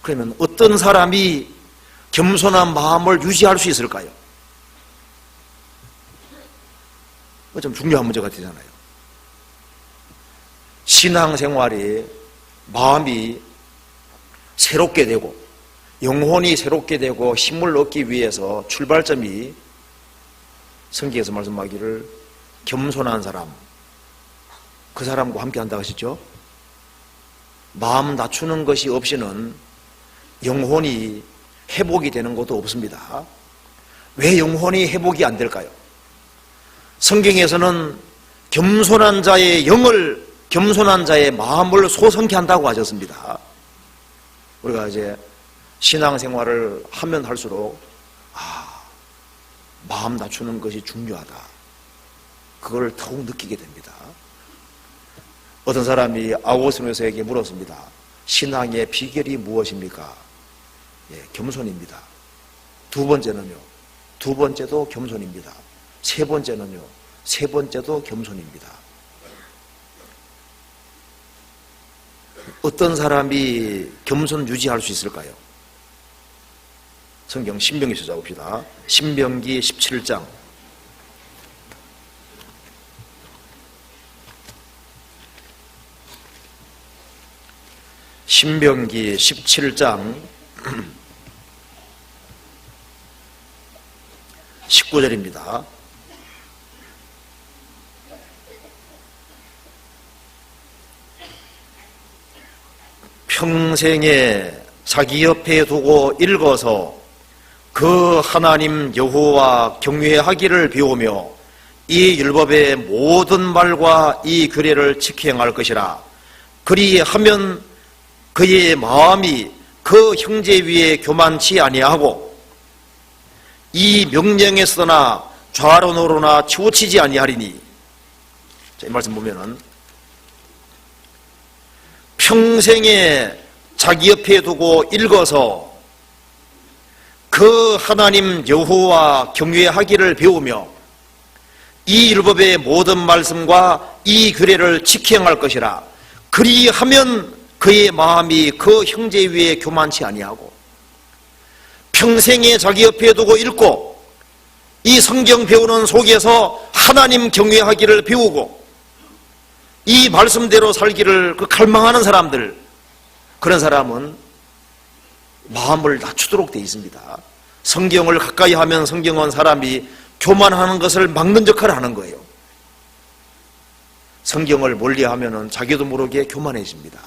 그러면 어떤 사람이 겸손한 마음을 유지할 수 있을까요? 좀 중요한 문제가 되잖아요. 신앙생활에 마음이 새롭게 되고 영혼이 새롭게 되고 힘을 얻기 위해서 출발점이 성경에서 말씀하기를 겸손한 사람, 그 사람과 함께 한다고 하시죠. 마음 낮추는 것이 없이는 영혼이 회복이 되는 것도 없습니다. 왜 영혼이 회복이 안 될까요? 성경에서는 겸손한 자의 영을, 겸손한 자의 마음을 소성케 한다고 하셨습니다. 우리가 이제 신앙생활을 하면 할수록 마음 낮추는 것이 중요하다, 그걸 더욱 느끼게 됩니다. 어떤 사람이 아우구스틴 교수에게 물었습니다. 신앙의 비결이 무엇입니까? 겸손입니다. 두 번째는요? 두 번째도 겸손입니다. 세 번째는요? 세 번째도 겸손입니다. 어떤 사람이 겸손 유지할 수 있을까요? 성경 신명기 찾아봅시다. 신명기 17장. 신명기 17장 19절입니다. 평생에 자기 옆에 두고 읽어서 그 하나님 여호와 경외하기를 배우며 이 율법의 모든 말과 이 규례를 지켜 행할 것이라. 그리하면 그의 마음이 그 형제 위에 교만치 아니하고 이 명령에 쓰나 좌로 우로나 치우치지 아니하리니. 자, 이 말씀 보면은 평생에 자기 옆에 두고 읽어서 그 하나님 여호와 경외하기를 배우며 이 율법의 모든 말씀과 이 규례를 지켜 행할 것이라. 그리하면 그의 마음이 그 형제 위에 교만치 아니하고. 평생에 자기 옆에 두고 읽고 이 성경 배우는 속에서 하나님 경외하기를 배우고 이 말씀대로 살기를 갈망하는 사람들, 그런 사람은 마음을 낮추도록 되어 있습니다. 성경을 가까이 하면 성경은 사람이 교만하는 것을 막는 역할을 하는 거예요. 성경을 멀리하면 자기도 모르게 교만해집니다.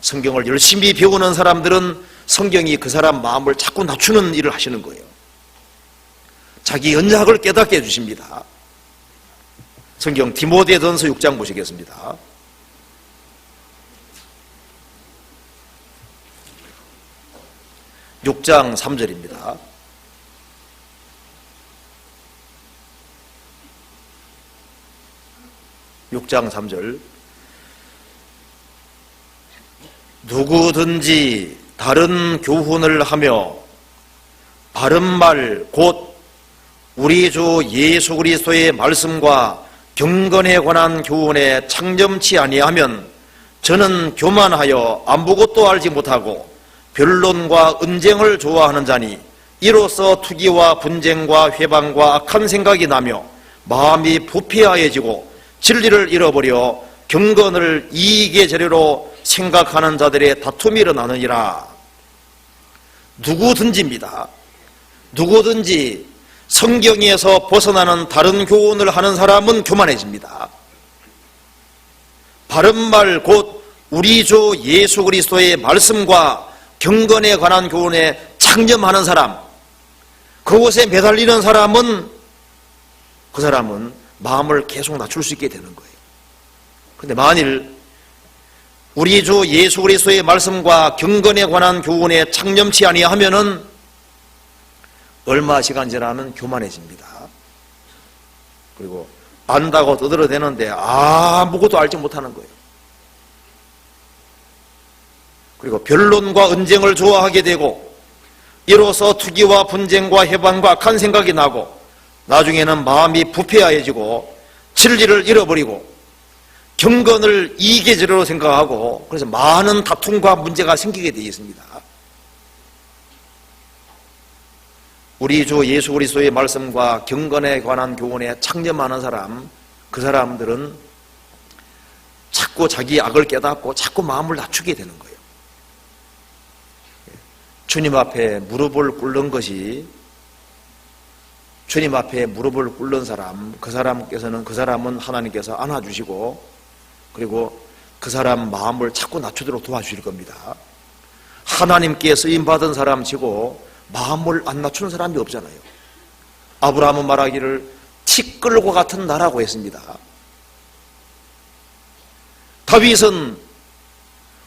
성경을 열심히 배우는 사람들은 성경이 그 사람 마음을 자꾸 낮추는 일을 하시는 거예요. 자기 연약을 깨닫게 해주십니다. 성경 디모데전서 6장 보시겠습니다. (6장 3절입니다) 6장 3절. 누구든지 다른 교훈을 하며 바른 말 곧 우리 주 예수 그리스도의 말씀과 경건에 관한 교훈에 창념치 아니하면 저는 교만하여 아무것도 알지 못하고 변론과 언쟁을 좋아하는 자니 이로써 투기와 분쟁과 회방과 악한 생각이 나며 마음이 부패하여지고 진리를 잃어버려 경건을 이익의 재료로 생각하는 자들의 다툼이 일어나느니라. 누구든지입니다. 누구든지 성경에서 벗어나는 다른 교훈을 하는 사람은 교만해집니다. 바른 말 곧 우리 주 예수 그리스도의 말씀과 경건에 관한 교훈에 창념하는 사람, 그곳에 매달리는 사람은, 그 사람은 마음을 계속 낮출 수 있게 되는 거예요. 그런데 만일 우리 주 예수 그리스도의 말씀과 경건에 관한 교훈에 창념치 아니하면은 얼마 시간 지나면 교만해집니다. 그리고 안다고 떠들어대는데 아무것도 알지 못하는 거예요. 그리고 변론과 언쟁을 좋아하게 되고 이로써 투기와 분쟁과 해방과 악한 생각이 나고 나중에는 마음이 부패하여지고 진리를 잃어버리고 경건을 이계절로 생각하고 그래서 많은 다툼과 문제가 생기게 되어 있습니다. 우리 주 예수 그리스도의 말씀과 경건에 관한 교훈에 창념하는 사람, 그 사람들은 자꾸 자기 악을 깨닫고 자꾸 마음을 낮추게 되는 거예요. 주님 앞에 무릎을 꿇는 것이, 주님 앞에 무릎을 꿇는 사람, 그 사람은 하나님께서 안아주시고 그리고 그 사람 마음을 자꾸 낮추도록 도와주실 겁니다. 하나님께 쓰임받은 사람 치고 마음을 안 낮추는 사람이 없잖아요. 아브라함은 말하기를 티끌과 같은 나라고 했습니다. 다윗은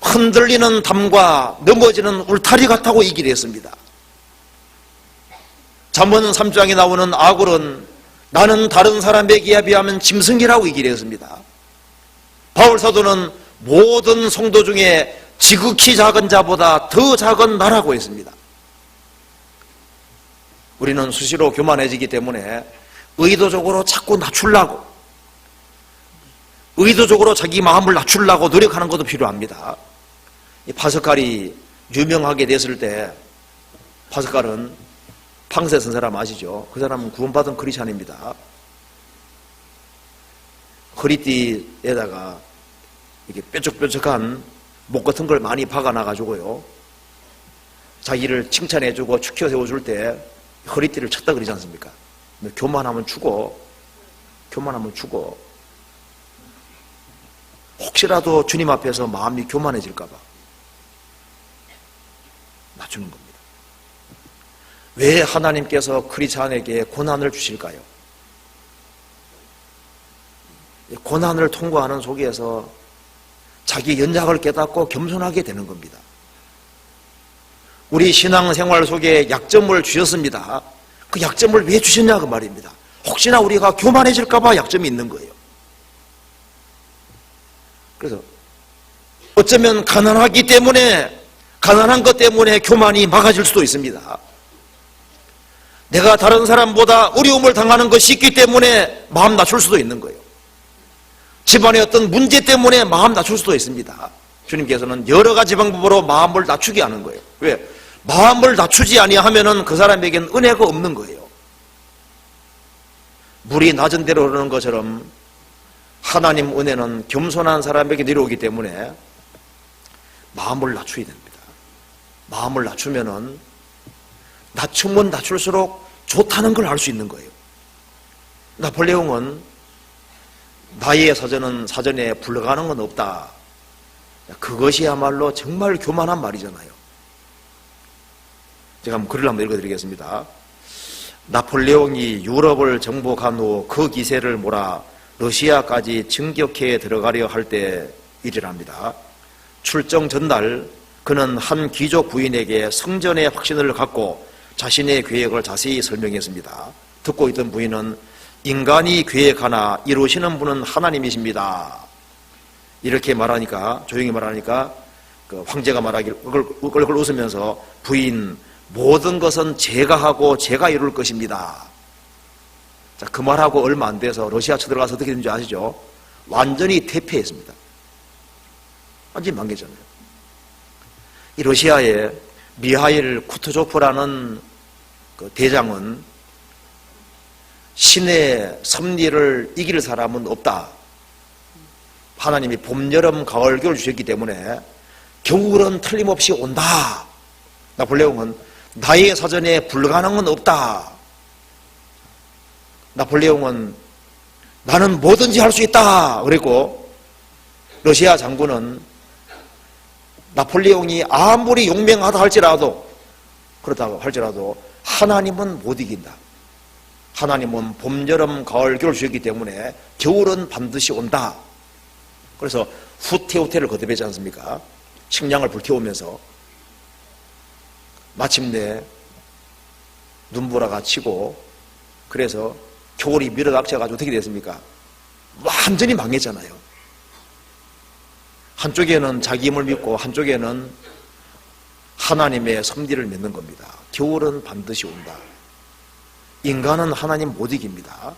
흔들리는 담과 넘어지는 울타리 같다고 얘기를 했습니다. 잠언 3장에 나오는 아굴은 나는 다른 사람에게 비하면 짐승이라고 얘기를 했습니다. 바울 사도는 모든 성도 중에 지극히 작은 자보다 더 작은 나라고 했습니다. 우리는 수시로 교만해지기 때문에 의도적으로 자꾸 낮추려고, 의도적으로 자기 마음을 낮추려고 노력하는 것도 필요합니다. 이 파스칼이 유명하게 됐을 때, 파스칼은 팡세 쓴 사람 아시죠? 그 사람은 구원받은 크리스찬입니다. 허리띠에다가 이렇게 뾰족뾰족한 목 같은 걸 많이 박아놔가지고요, 자기를 칭찬해주고 축혀 세워줄 때 허리띠를 쳤다 그러지 않습니까? 교만하면 죽어. 교만하면 죽어. 혹시라도 주님 앞에서 마음이 교만해질까봐 낮추는 겁니다. 왜 하나님께서 크리스찬에게 고난을 주실까요? 고난을 통과하는 속에서 자기 연약을 깨닫고 겸손하게 되는 겁니다. 우리 신앙생활 속에 약점을 주셨습니다. 그 약점을 왜 주셨냐 그 말입니다. 혹시나 우리가 교만해질까봐 약점이 있는 거예요. 그래서 어쩌면 가난하기 때문에, 가난한 것 때문에 교만이 막아질 수도 있습니다. 내가 다른 사람보다 어려움을 당하는 것이 있기 때문에 마음 낮출 수도 있는 거예요. 집안의 어떤 문제 때문에 마음 낮출 수도 있습니다. 주님께서는 여러 가지 방법으로 마음을 낮추게 하는 거예요. 왜? 마음을 낮추지 아니하면은 그 사람에게는 은혜가 없는 거예요. 물이 낮은 대로 흐르는 것처럼 하나님 은혜는 겸손한 사람에게 내려오기 때문에 마음을 낮춰야 됩니다. 마음을 낮추면은 낮추면 낮출수록 좋다는 걸 알 수 있는 거예요. 나폴레옹은 나의 사전은 사전에 불가능한 건 없다. 그것이야말로 정말 교만한 말이잖아요. 제가 한번 글을 한번 읽어드리겠습니다. 나폴레옹이 유럽을 정복한 후 그 기세를 몰아 러시아까지 진격해 들어가려 할 때 일이랍니다. 출정 전날 그는 한 귀족 부인에게 성전의 확신을 갖고 자신의 계획을 자세히 설명했습니다. 듣고 있던 부인은 인간이 계획하나 이루시는 분은 하나님이십니다. 이렇게 말하니까, 조용히 말하니까 그 황제가 말하기를 끌끌 웃으면서 부인, 모든 것은 제가 하고 제가 이룰 것입니다. 자, 그 말하고 얼마 안 돼서 러시아 쳐들어가서 어떻게 된지 아시죠? 완전히 퇴폐했습니다. 완전히 망개잖아요. 이 러시아의 미하일 쿠투조프라는 그 대장은 신의 섭리를 이길 사람은 없다. 하나님이 봄, 여름, 가을, 겨울 주셨기 때문에 겨울은 틀림없이 온다. 나폴레옹은 나의 사전에 불가능은 없다. 나폴레옹은 나는 뭐든지 할 수 있다. 그랬고 러시아 장군은 나폴레옹이 아무리 용맹하다 할지라도, 그렇다고 할지라도 하나님은 못 이긴다. 하나님은 봄, 여름, 가을, 겨울 주셨기 때문에 겨울은 반드시 온다. 그래서 후퇴후퇴를 거듭하지 않습니까? 식량을 불태우면서 마침내 눈보라가 치고, 그래서 겨울이 밀어닥쳐가지고 어떻게 됐습니까? 완전히 망했잖아요. 한쪽에는 자기 힘을 믿고 한쪽에는 하나님의 섭리를 믿는 겁니다. 겨울은 반드시 온다. 인간은 하나님 못 이깁니다.